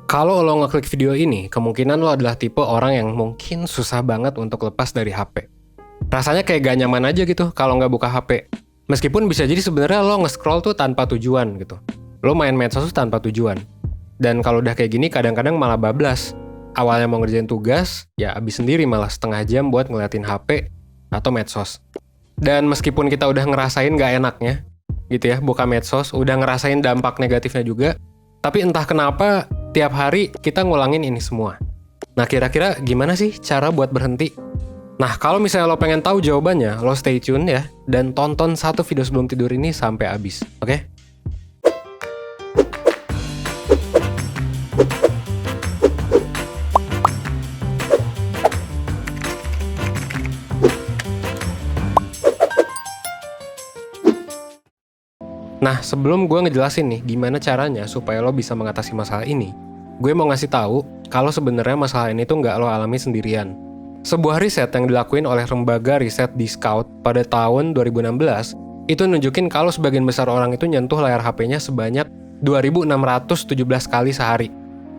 Kalau lo ngeklik video ini, kemungkinan lo adalah tipe orang yang mungkin susah banget untuk lepas dari HP. Rasanya kayak gak nyaman aja gitu kalau nggak buka HP. Meskipun bisa jadi sebenarnya lo nge-scroll tuh tanpa tujuan gitu. Lo main medsos tuh tanpa tujuan. Dan kalau udah kayak gini kadang-kadang malah bablas. Awalnya mau ngerjain tugas, ya abis sendiri malah setengah jam buat ngeliatin HP atau medsos. Dan meskipun kita udah ngerasain gak enaknya, gitu ya, buka medsos, udah ngerasain dampak negatifnya juga, tapi entah kenapa tiap hari kita ngulangin ini semua. Nah, kira-kira gimana sih cara buat berhenti? Nah, kalau misalnya lo pengen tahu jawabannya, lo stay tune ya, dan tonton satu video sebelum tidur ini sampai habis, oke? Nah, sebelum gue ngejelasin nih gimana caranya supaya lo bisa mengatasi masalah ini, gue mau ngasih tahu kalau sebenarnya masalah ini tuh nggak lo alami sendirian. Sebuah riset yang dilakuin oleh lembaga riset di Scout pada tahun 2016 itu nunjukin kalau sebagian besar orang itu nyentuh layar HP-nya sebanyak 2.617 kali sehari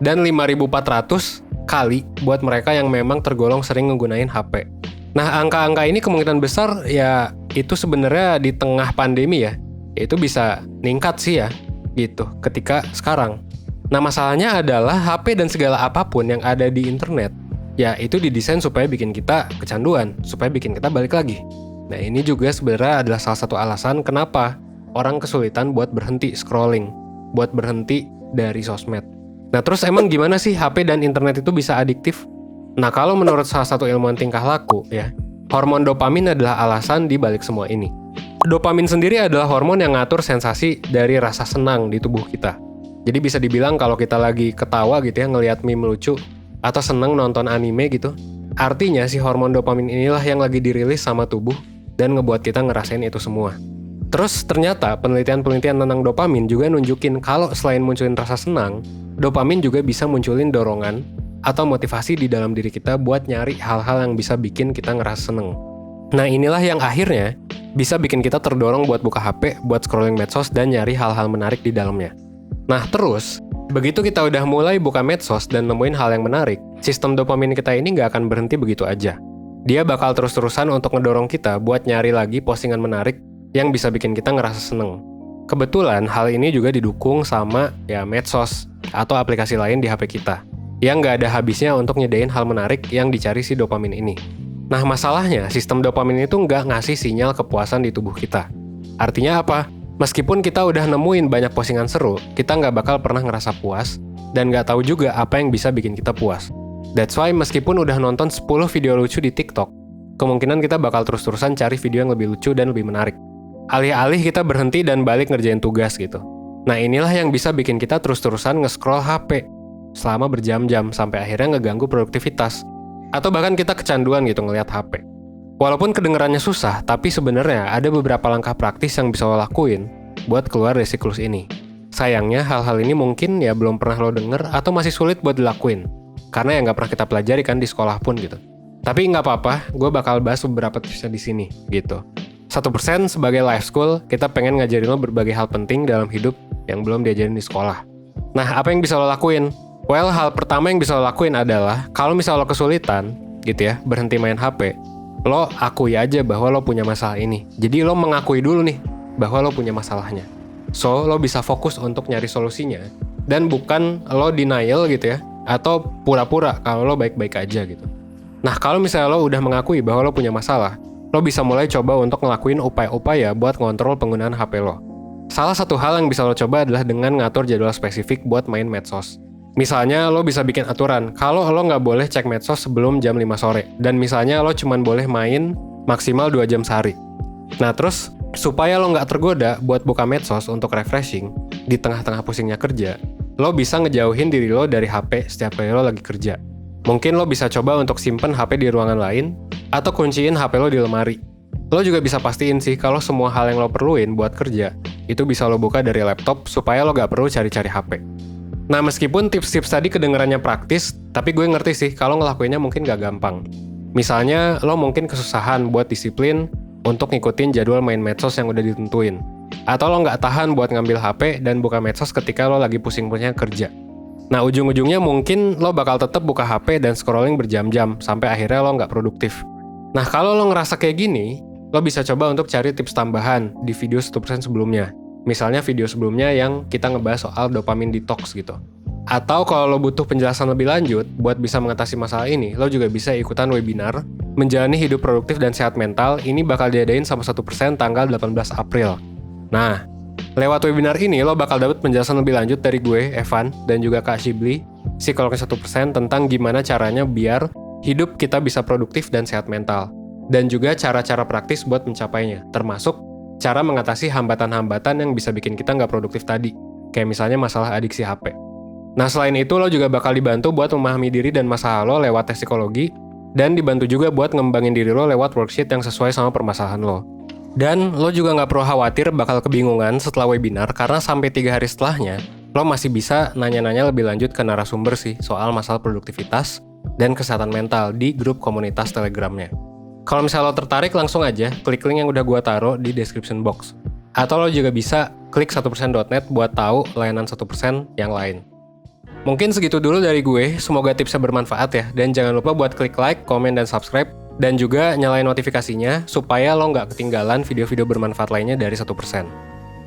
dan 5.400 kali buat mereka yang memang tergolong sering menggunain HP. Nah, angka-angka ini kemungkinan besar ya itu sebenarnya di tengah pandemi ya, itu bisa ningkat sih ya, gitu, ketika sekarang. Nah, masalahnya adalah HP dan segala apapun yang ada di internet, ya itu didesain supaya bikin kita kecanduan, supaya bikin kita balik lagi. Nah, ini juga sebenarnya adalah salah satu alasan kenapa orang kesulitan buat berhenti scrolling, buat berhenti dari sosmed. Nah, terus emang gimana sih HP dan internet itu bisa adiktif? Nah, kalau menurut salah satu ilmuwan tingkah laku ya, hormon dopamin adalah alasan di balik semua ini. Dopamin sendiri adalah hormon yang ngatur sensasi dari rasa senang di tubuh kita. Jadi bisa dibilang kalau kita lagi ketawa gitu ya, ngelihat meme lucu, atau seneng nonton anime gitu, artinya si hormon dopamin inilah yang lagi dirilis sama tubuh dan ngebuat kita ngerasain itu semua. Terus ternyata penelitian-penelitian tentang dopamin juga nunjukin kalau selain munculin rasa senang, dopamin juga bisa munculin dorongan atau motivasi di dalam diri kita buat nyari hal-hal yang bisa bikin kita ngerasa seneng. Nah, inilah yang akhirnya bisa bikin kita terdorong buat buka HP, buat scrolling medsos, dan nyari hal-hal menarik di dalamnya. Nah, terus, begitu kita udah mulai buka medsos dan nemuin hal yang menarik, sistem dopamin kita ini nggak akan berhenti begitu aja. Dia bakal terus-terusan untuk ngedorong kita buat nyari lagi postingan menarik yang bisa bikin kita ngerasa seneng. Kebetulan, hal ini juga didukung sama ya medsos atau aplikasi lain di HP kita, yang nggak ada habisnya untuk nyedain hal menarik yang dicari si dopamin ini. Nah, masalahnya, sistem dopamin itu nggak ngasih sinyal kepuasan di tubuh kita. Artinya apa? Meskipun kita udah nemuin banyak postingan seru, kita nggak bakal pernah ngerasa puas, dan nggak tahu juga apa yang bisa bikin kita puas. That's why meskipun udah nonton 10 video lucu di TikTok, kemungkinan kita bakal terus-terusan cari video yang lebih lucu dan lebih menarik. Alih-alih kita berhenti dan balik ngerjain tugas gitu. Nah, inilah yang bisa bikin kita terus-terusan nge-scroll HP selama berjam-jam sampai akhirnya ngeganggu produktivitas. Atau bahkan kita kecanduan gitu ngelihat HP. Walaupun kedengarannya susah, tapi sebenarnya ada beberapa langkah praktis yang bisa lo lakuin buat keluar dari siklus ini. Sayangnya hal-hal ini mungkin ya belum pernah lo denger atau masih sulit buat dilakuin. Karena ya nggak pernah kita pelajari kan di sekolah pun gitu. Tapi nggak apa-apa, gue bakal bahas beberapa tipsnya di sini gitu. 1% sebagai life school, kita pengen ngajarin lo berbagai hal penting dalam hidup yang belum diajarin di sekolah. Nah, apa yang bisa lo lakuin? Well, hal pertama yang bisa lo lakuin adalah kalau misalnya lo kesulitan, gitu ya, berhenti main HP, lo akui aja bahwa lo punya masalah ini. Jadi lo mengakui dulu nih bahwa lo punya masalahnya. So, lo bisa fokus untuk nyari solusinya, dan bukan lo denial gitu ya, atau pura-pura kalau lo baik-baik aja gitu. Nah, kalau misalnya lo udah mengakui bahwa lo punya masalah, lo bisa mulai coba untuk ngelakuin upaya-upaya buat ngontrol penggunaan HP lo. Salah satu hal yang bisa lo coba adalah dengan ngatur jadwal spesifik buat main medsos. Misalnya lo bisa bikin aturan kalau lo nggak boleh cek medsos sebelum jam 5 sore, dan misalnya lo cuma boleh main maksimal 2 jam sehari. Nah, terus supaya lo nggak tergoda buat buka medsos untuk refreshing di tengah-tengah pusingnya kerja, lo bisa ngejauhin diri lo dari HP setiap kali lo lagi kerja. Mungkin lo bisa coba untuk simpen HP di ruangan lain, atau kunciin HP lo di lemari. Lo juga bisa pastiin sih kalau semua hal yang lo perluin buat kerja itu bisa lo buka dari laptop supaya lo nggak perlu cari-cari HP. Nah, meskipun tips-tips tadi kedengarannya praktis, tapi gue ngerti sih kalau ngelakuinnya mungkin gak gampang. Misalnya, lo mungkin kesusahan buat disiplin untuk ngikutin jadwal main medsos yang udah ditentuin. Atau lo gak tahan buat ngambil HP dan buka medsos ketika lo lagi pusing-pusingnya kerja. Nah, ujung-ujungnya mungkin lo bakal tetap buka HP dan scrolling berjam-jam, sampai akhirnya lo nggak produktif. Nah, kalau lo ngerasa kayak gini, lo bisa coba untuk cari tips tambahan di video 1% sebelumnya. Misalnya video sebelumnya yang kita ngebahas soal dopamine detox gitu. Atau kalau lo butuh penjelasan lebih lanjut, buat bisa mengatasi masalah ini, lo juga bisa ikutan webinar Menjalani Hidup Produktif dan Sehat Mental. Ini bakal diadain sama 1% tanggal 18 April. Nah, lewat webinar ini, lo bakal dapat penjelasan lebih lanjut dari gue, Evan, dan juga Kak Shibli, psikolognya 1%, tentang gimana caranya biar hidup kita bisa produktif dan sehat mental. Dan juga cara-cara praktis buat mencapainya, termasuk cara mengatasi hambatan-hambatan yang bisa bikin kita nggak produktif tadi, kayak misalnya masalah adiksi HP. Nah, selain itu, lo juga bakal dibantu buat memahami diri dan masalah lo lewat tes psikologi, dan dibantu juga buat ngembangin diri lo lewat worksheet yang sesuai sama permasalahan lo. Dan lo juga nggak perlu khawatir bakal kebingungan setelah webinar, karena sampai 3 hari setelahnya, lo masih bisa nanya-nanya lebih lanjut ke narasumber sih soal masalah produktivitas dan kesehatan mental di grup komunitas Telegramnya. Kalau misalnya lo tertarik, langsung aja klik link yang udah gua taruh di description box. Atau lo juga bisa klik 1%.net buat tahu layanan 1% yang lain. Mungkin segitu dulu dari gue, semoga tipsnya bermanfaat ya. Dan jangan lupa buat klik like, komen, dan subscribe. Dan juga nyalain notifikasinya, supaya lo nggak ketinggalan video-video bermanfaat lainnya dari 1%.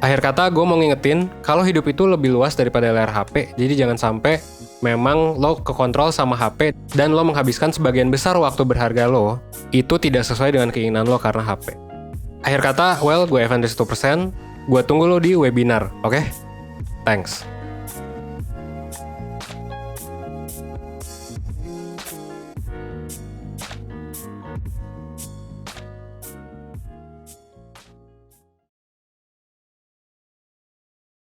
Akhir kata, gue mau ngingetin, kalau hidup itu lebih luas daripada layar HP, jadi jangan sampai memang lo kekontrol sama HP, dan lo menghabiskan sebagian besar waktu berharga lo, itu tidak sesuai dengan keinginan lo karena HP. Akhir kata, gue Evan dari 1%, gue tunggu lo di webinar, oke? Thanks.